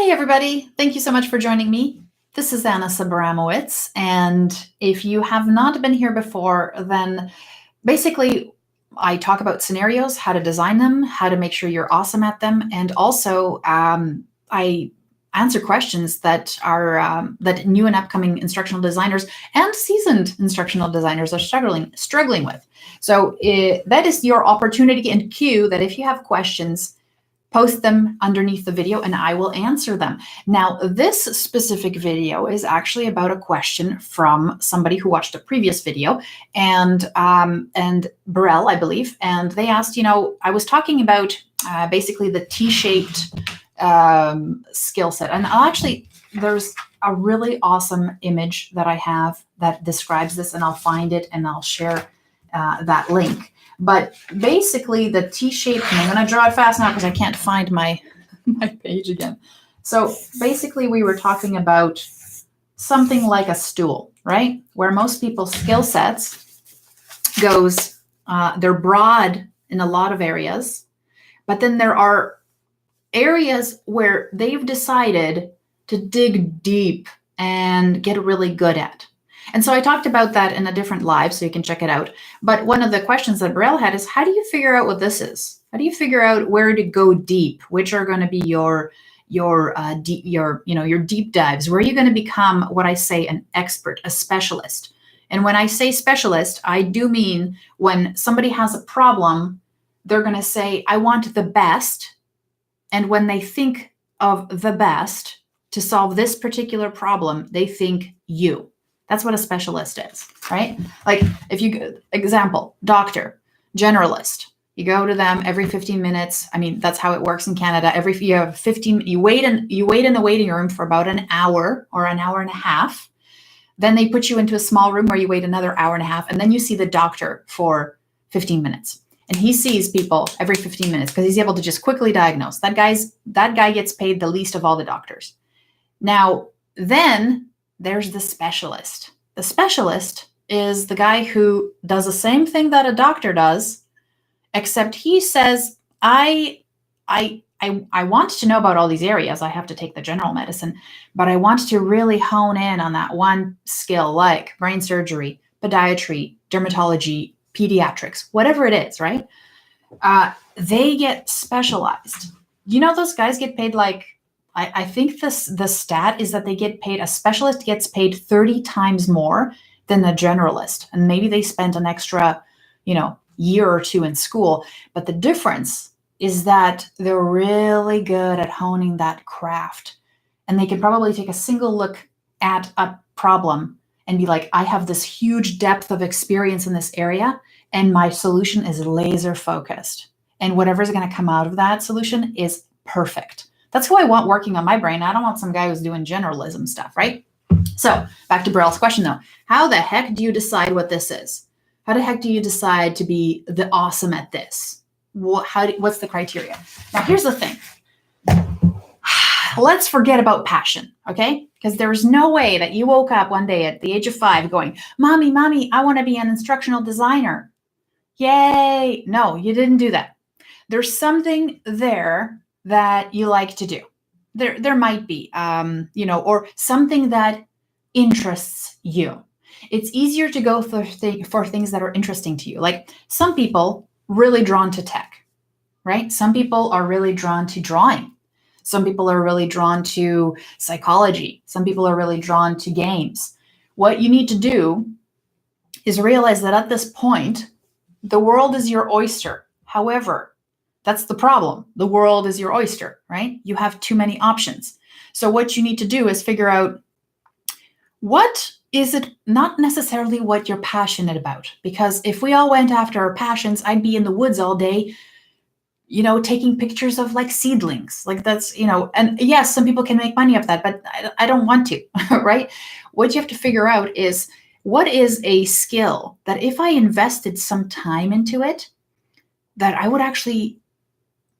Hi, everybody. Thank you so much for joining me. This is Anna Sabramowitz, and if you have not been here before, then basically I talk about scenarios, how to design them, how to make sure you're awesome at them, and also I answer questions that are that new and upcoming instructional designers and seasoned instructional designers are struggling with. So that is your opportunity and cue that if you have questions, post them underneath the video and I will answer them. Now, this specific video is actually about a question from somebody who watched a previous video and Burrell, I believe, and they asked, I was talking about basically the T-shaped skill set. And there's a really awesome image that I have that describes this, and I'll find it and I'll share that link. But basically the T-shape, and I'm going to draw it fast now because I can't find my page again. So basically we were talking about something like a stool, right? Where most people's skill sets goes, they're broad in a lot of areas, but then there are areas where they've decided to dig deep and get really good at. And so I talked about that in a different live, so you can check it out. But one of the questions that Burrell had is, how do you figure out what this is? How do you figure out where to go deep? Which are going to be your deep dives? Where are you going to become what I say an expert, a specialist? And when I say specialist, I do mean when somebody has a problem, they're going to say, I want the best. And when they think of the best to solve this particular problem, they think you. That's what a specialist is, right? Like example, doctor, generalist. You go to them every 15 minutes. I mean, that's how it works in Canada. You wait in the waiting room for about an hour or an hour and a half. Then they put you into a small room where you wait another hour and a half. And then you see the doctor for 15 minutes. And he sees people every 15 minutes because he's able to just quickly diagnose. That guy gets paid the least of all the doctors. Now, then there's the specialist. The specialist is the guy who does the same thing that a doctor does, except he says, I want to know about all these areas. I have to take the general medicine, but I want to really hone in on that one skill, like brain surgery, podiatry, dermatology, pediatrics, whatever it is, right? They get specialized. Those guys get paid like, I think the stat is that a specialist gets paid 30 times more than the generalist. And maybe they spent an extra, year or two in school. But the difference is that they're really good at honing that craft. And they can probably take a single look at a problem and be like, I have this huge depth of experience in this area, and my solution is laser focused. And whatever's going to come out of that solution is perfect. That's who I want working on my brain. I don't want some guy who's doing generalism stuff, right? So back to Burrell's question though. How the heck do you decide what this is? How the heck do you decide to be the awesome at this? What's the criteria? Now, here's the thing. Let's forget about passion, okay? Because there's no way that you woke up one day at the age of 5 going, Mommy, I want to be an instructional designer. Yay. No, you didn't do that. There's something there that you like to do. There might be, or something that interests you. It's easier to go for things that are interesting to you. Like some people really drawn to tech, right? Some people are really drawn to drawing. Some people are really drawn to psychology. Some people are really drawn to games. What you need to do is realize that at this point, the world is your oyster. However, that's the problem. The world is your oyster, right? You have too many options. So what you need to do is figure out what is it, not necessarily what you're passionate about. Because if we all went after our passions, I'd be in the woods all day, taking pictures of like seedlings. Like that's, and yes, some people can make money off that, but I don't want to, right? What you have to figure out is what is a skill that if I invested some time into it, that I would actually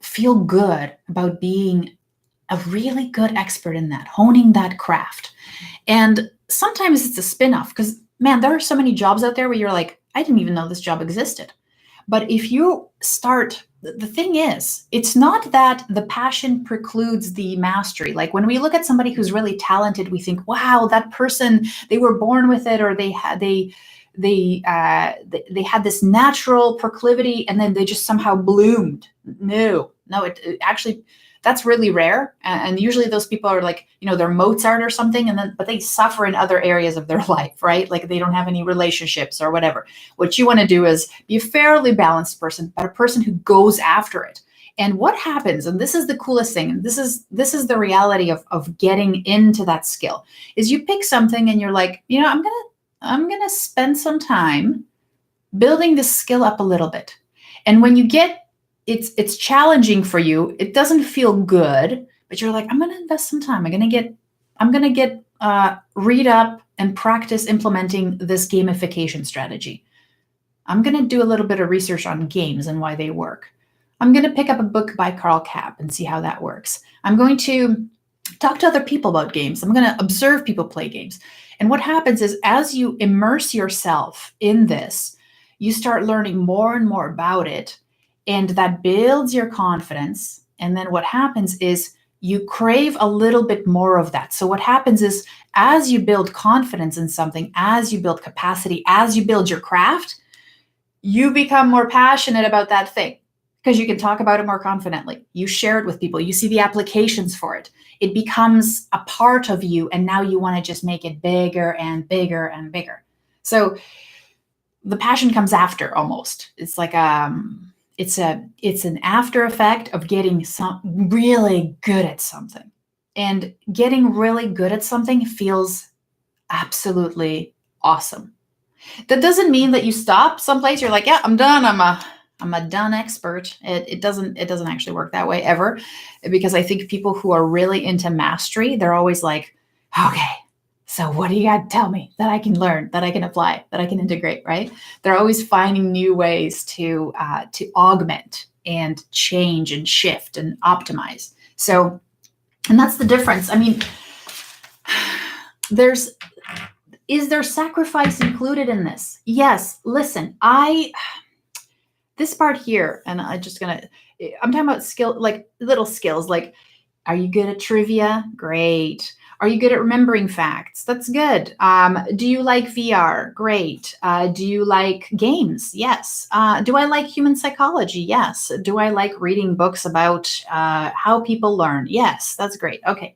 feel good about being a really good expert in that, honing that craft. And sometimes it's a spin-off because, man, there are so many jobs out there where you're like, I didn't even know this job existed. But if you start the thing is, it's not that the passion precludes the mastery. Like when we look at somebody who's really talented, we think, wow, that person, they were born with it, or they had this natural proclivity and then they just somehow bloomed. No, it actually, that's really rare. And usually those people are like, they're Mozart or something, but they suffer in other areas of their life, right? Like they don't have any relationships or whatever. What you want to do is be a fairly balanced person, but a person who goes after it. And what happens, and this is the coolest thing, and this is the reality of getting into that skill, is you pick something and you're like, I'm gonna spend some time building this skill up a little bit. And when you get it's challenging for you, it doesn't feel good, but you're like, I'm gonna invest some time. I'm gonna get read up and practice implementing this gamification strategy. I'm gonna do a little bit of research on games and why they work. I'm gonna pick up a book by Carl Kapp and see how that works. I'm going to talk to other people about games. I'm gonna observe people play games. And what happens is, as you immerse yourself in this, you start learning more and more about it, and that builds your confidence. And then what happens is you crave a little bit more of that. So what happens is, as you build confidence in something, as you build capacity, as you build your craft, you become more passionate about that thing because you can talk about it more confidently. You share it with people. You see the applications for it. It becomes a part of you, and now you want to just make it bigger and bigger and bigger. So the passion comes after, almost. It's like it's an after effect of getting really good at something. And getting really good at something feels absolutely awesome. That doesn't mean that you stop someplace. You're like, yeah, I'm done. I'm a done expert. It doesn't actually work that way ever, because I think people who are really into mastery, they're always like, okay, so what do you got to tell me that I can learn, that I can apply, that I can integrate, right? They're always finding new ways to augment and change and shift and optimize. So, and that's the difference. I mean, is there sacrifice included in this? Yes. Listen, this part here, and I'm talking about skill, like little skills, like, are you good at trivia? Great. Are you good at remembering facts? That's good. Do you like VR? Great. Do you like games? Yes. Do I like human psychology? Yes. Do I like reading books about how people learn? Yes. That's great. Okay.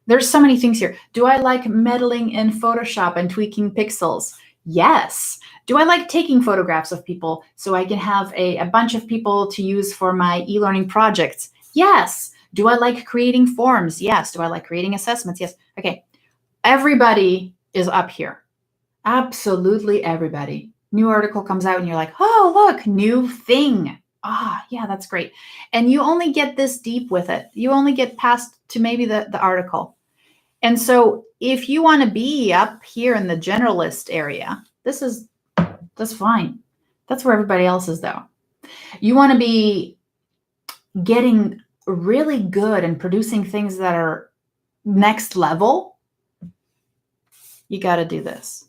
There's so many things here. Do I like meddling in Photoshop and tweaking pixels? Yes. Do I like taking photographs of people so I can have a bunch of people to use for my e-learning projects? Yes. Do I like creating forms? Yes. Do I like creating assessments? Yes. Okay. Everybody is up here. Absolutely everybody. New article comes out and you're like, oh, look, new thing. Yeah, that's great. And you only get this deep with it. You only get past to maybe the article. And so if you want to be up here in the generalist area, that's fine. That's where everybody else is, though. You want to be getting really good and producing things that are next level. You got to do this.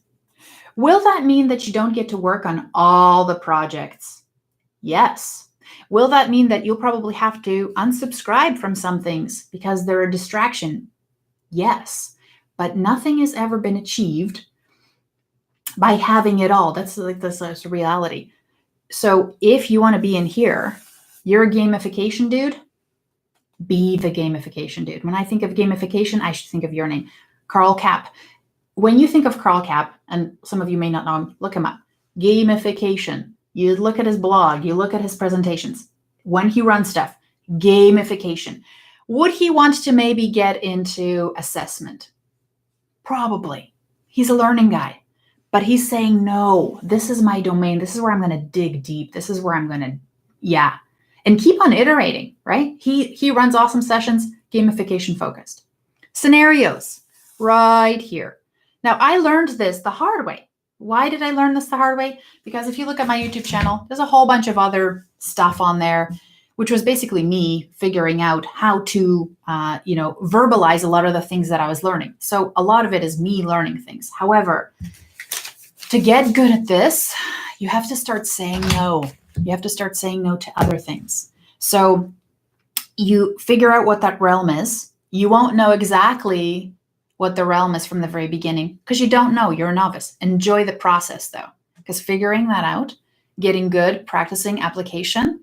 Will that mean that you don't get to work on all the projects? Yes. Will that mean that you'll probably have to unsubscribe from some things because they're a distraction? Yes. But nothing has ever been achieved by having it all. That's a reality. So if you want to be in here, you're a gamification dude, be the gamification dude. When I think of gamification, I should think of your name, Carl Kapp. When you think of Carl Kapp, and some of you may not know him, look him up. Gamification. You look at his blog, you look at his presentations. When he runs stuff, gamification. Would he want to maybe get into assessment? Probably. He's a learning guy. But he's saying, no, this is my domain. This is where I'm going to dig deep. This is where I'm going to, and keep on iterating, right? He runs awesome sessions, gamification focused. Scenarios, right here. Now, I learned this the hard way. Why did I learn this the hard way? Because if you look at my YouTube channel, there's a whole bunch of other stuff on there, which was basically me figuring out how to, verbalize a lot of the things that I was learning. So a lot of it is me learning things. However, to get good at this, you have to start saying no. You have to start saying no to other things. So you figure out what that realm is. You won't know exactly what the realm is from the very beginning because you don't know. You're a novice. Enjoy the process though, because figuring that out, getting good, practicing application,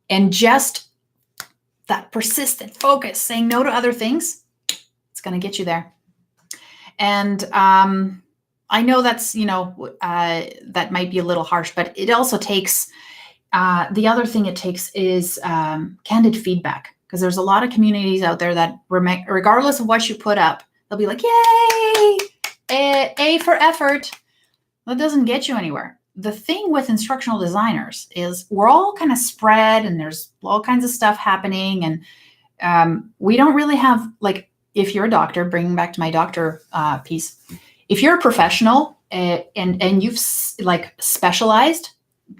and just that persistent focus, saying no to other things, it's going to get you there. And I know that's, that might be a little harsh, but it also takes, the other thing it takes is candid feedback, because there's a lot of communities out there that regardless of what you put up, they'll be like, yay, A for effort. That doesn't get you anywhere. The thing with instructional designers is we're all kind of spread and there's all kinds of stuff happening. And we don't really have, like, if you're a doctor, bringing back to my doctor piece, if you're a professional and you've like specialized,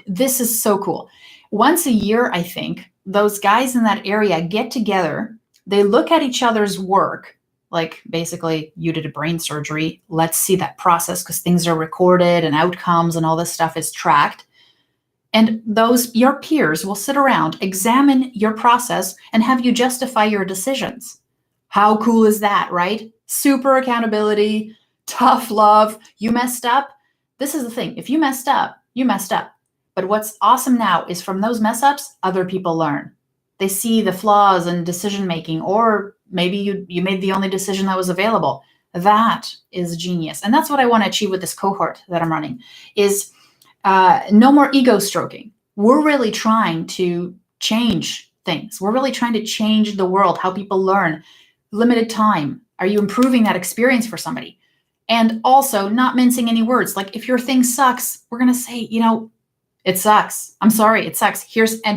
this is so cool. Once a year, I think, those guys in that area get together, they look at each other's work, like basically you did a brain surgery, let's see that process because things are recorded and outcomes and all this stuff is tracked. And your peers will sit around, examine your process and have you justify your decisions. How cool is that, right? Super accountability, tough love. You messed up. This is the thing. If you messed up, you messed up. But what's awesome now is from those mess ups, other people learn. They see the flaws in decision making, or maybe you made the only decision that was available. That is genius. And that's what I want to achieve with this cohort that I'm running is no more ego stroking. We're really trying to change things. We're really trying to change the world, how people learn. Limited time. Are you improving that experience for somebody? And also not mincing any words. Like if your thing sucks, we're going to say, it sucks. I'm sorry, it sucks.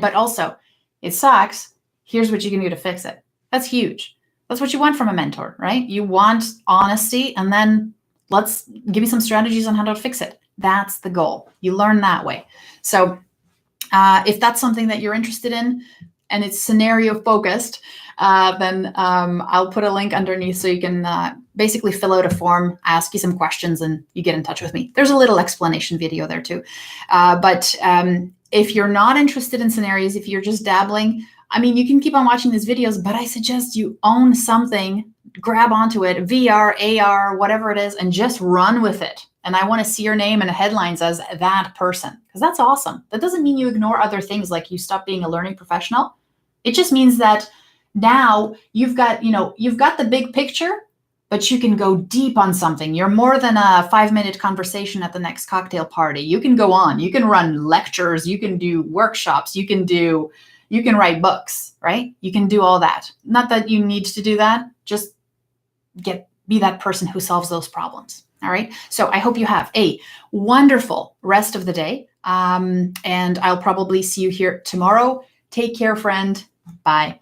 But also, it sucks. Here's what you can do to fix it. That's huge. That's what you want from a mentor, right? You want honesty, and then let's give you some strategies on how to fix it. That's the goal. You learn that way. So if that's something that you're interested in and it's scenario focused, then I'll put a link underneath so you can basically fill out a form, ask you some questions, and you get in touch with me. There's a little explanation video there too. But if you're not interested in scenarios, if you're just dabbling, I mean, you can keep on watching these videos, but I suggest you own something, grab onto it, VR, AR, whatever it is, and just run with it. And I want to see your name in the headlines as that person, because that's awesome. That doesn't mean you ignore other things, like you stop being a learning professional. It just means that now you've got the big picture, but you can go deep on something. You're more than a 5-minute conversation at the next cocktail party. You can go on, you can run lectures, you can do workshops, you can write books, right? You can do all that. Not that you need to do that, just be that person who solves those problems. All right. So I hope you have a wonderful rest of the day. And I'll probably see you here tomorrow. Take care, friend. Bye.